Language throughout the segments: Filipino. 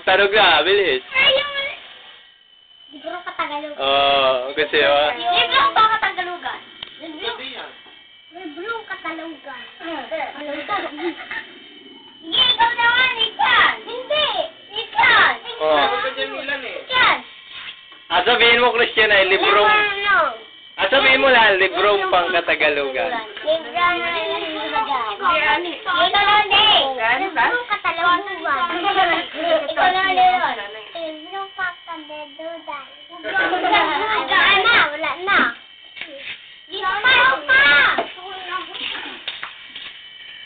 magtanong na, bilis. Libro Katagalugan. Kasi Libro ba Katagalugan? Libro Katagalugan. Sige, ikaw naman, ikan. Hindi, ikan. Ikan. sabihin mo, Christian, ay librong... sabihin mo lang, librong pang Katagalugan. Librong Katagalugan. Librong Katagalugan. Ikaw na leon. Librong Katagalugan. Wala na. Dito pa.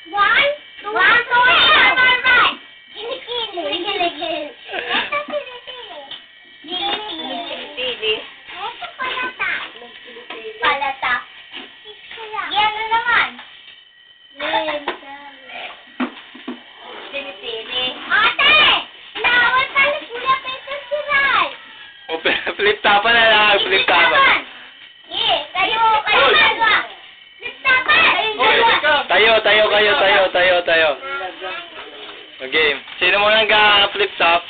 One, two, three. Kilikili. Ito kilikili. Ito palata. Palata. Yan na naman. Kilikili. Ate! Lawal pala sila pito si Rai. Flip tapan na lang, flip tapan. Kayo dalawa. Flip tapan. Tayo. Okay. Sino mo nang ga-flip top?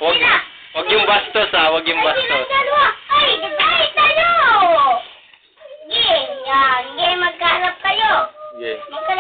Wag yung bastos wag yung bastos. Ay, tayo! Magkalap kayo. Okay. Magkalap